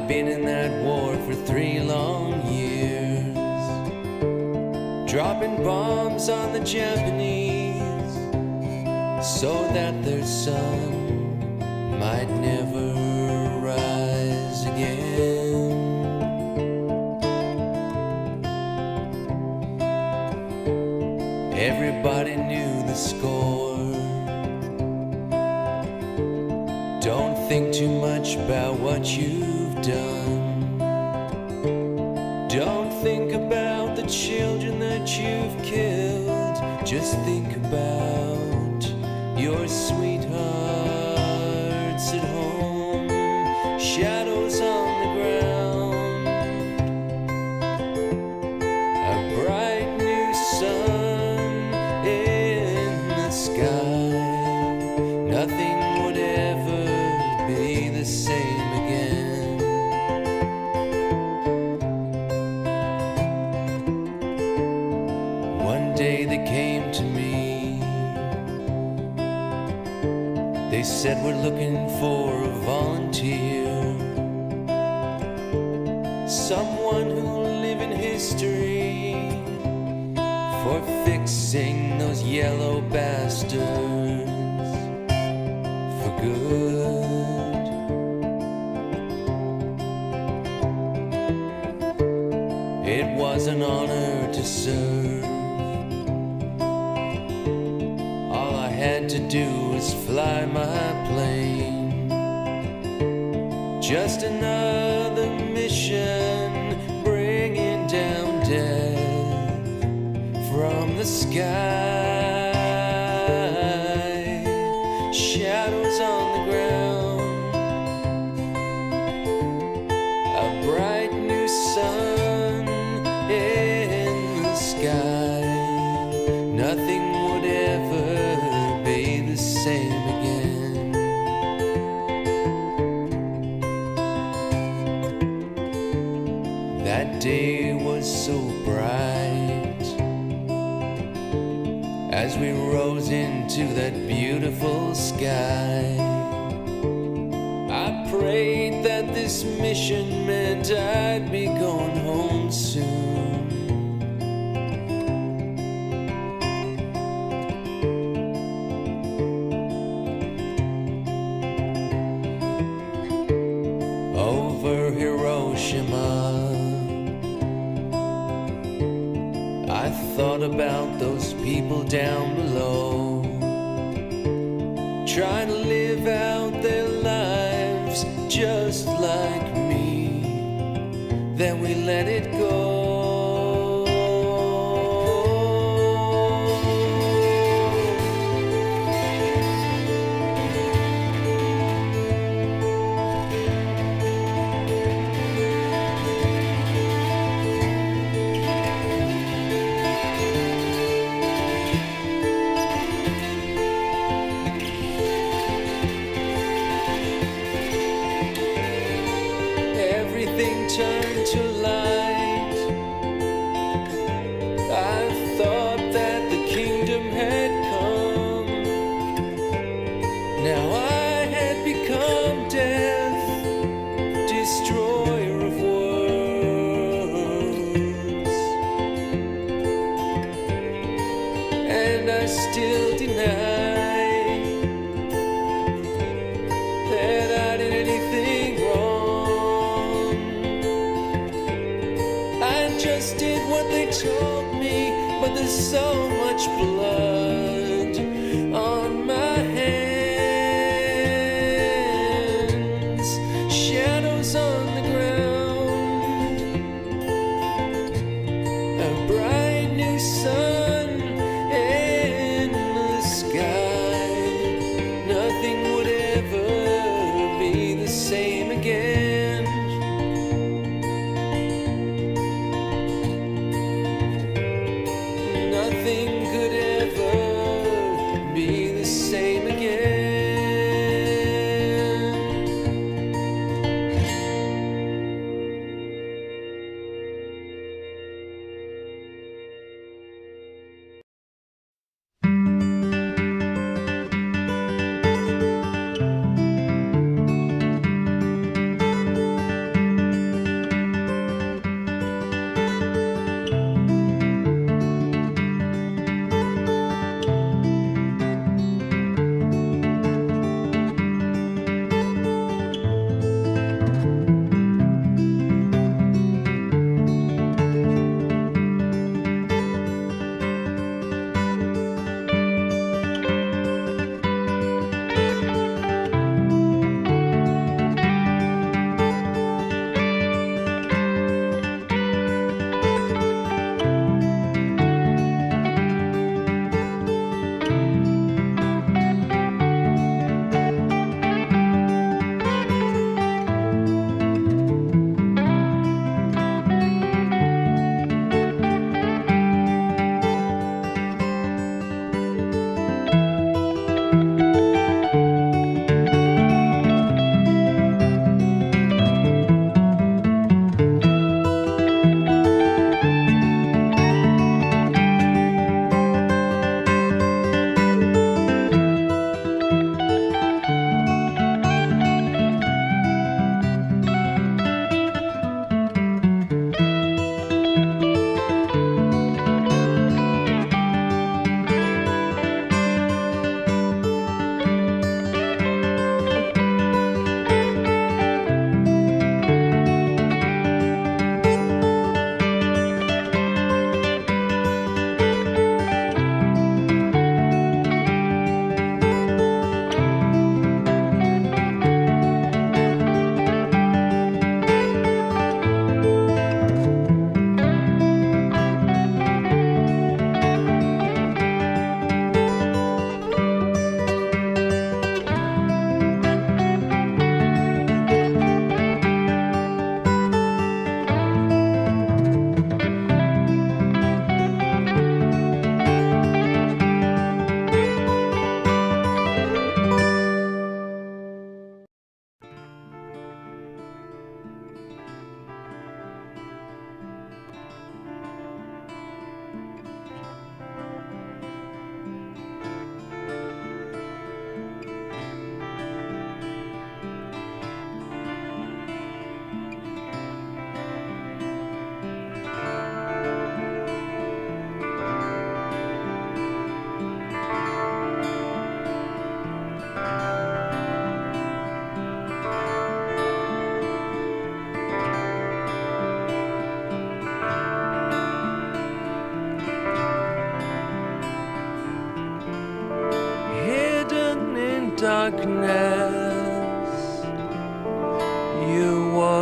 I'd been in that war for 3 long years, dropping bombs on the Japanese so that their sun might never rise again. Everybody knew the score. Don't think too much about what you've done. Don't think about the children that you've killed. Just think about your sweethearts at home. Shadows on the ground, a bright new sun in the sky. Nothing would ever be the same again. One day they came to me. They said, we're looking for a volunteer, someone who'll live in history for fixing those yellow bastards for good. It was an honor to serve. All I had to do was fly my plane. Just another mission, bringing down death from the sky. Shadows on the ground, a bright new sun in the sky. Nothing would ever be the same again. That day was so bright as we rose into that beautiful sky. I prayed that this mission meant I'd be going home soon. Over Hiroshima, I thought about those people down below, trying to live out their lives just like me. Then we let it go. Everything turned to light. I thought that the kingdom had come. Now I had become death, destroyer of worlds. And I still deny that I did anything wrong. Just did what they told me, but there's so much blood on my hands. Shadows on the ground, a bright new sun in the sky. Nothing would ever be the same again. Nothing could ever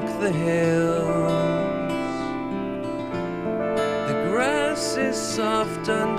walk the hills. The grass is soft underfoot,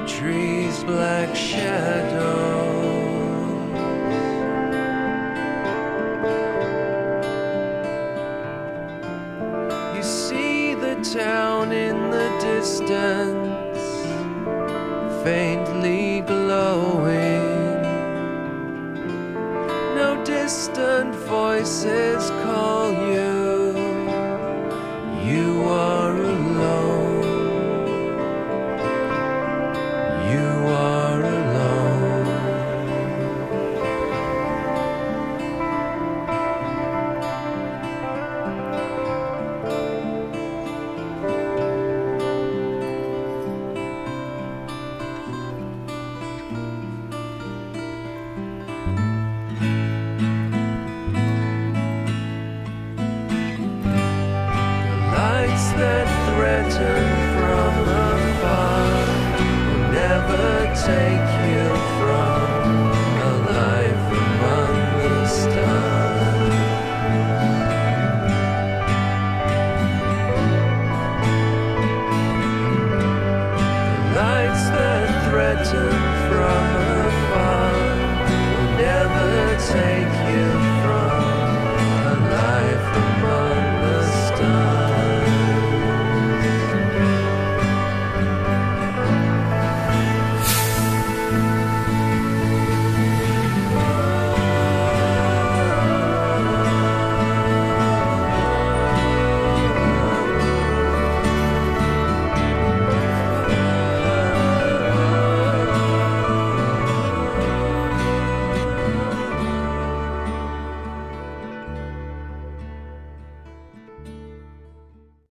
trees black shadows. You see the town in the distance, faintly glowing. No distant voices call you. You are alone. You are alone. That threaten from afar will never take you from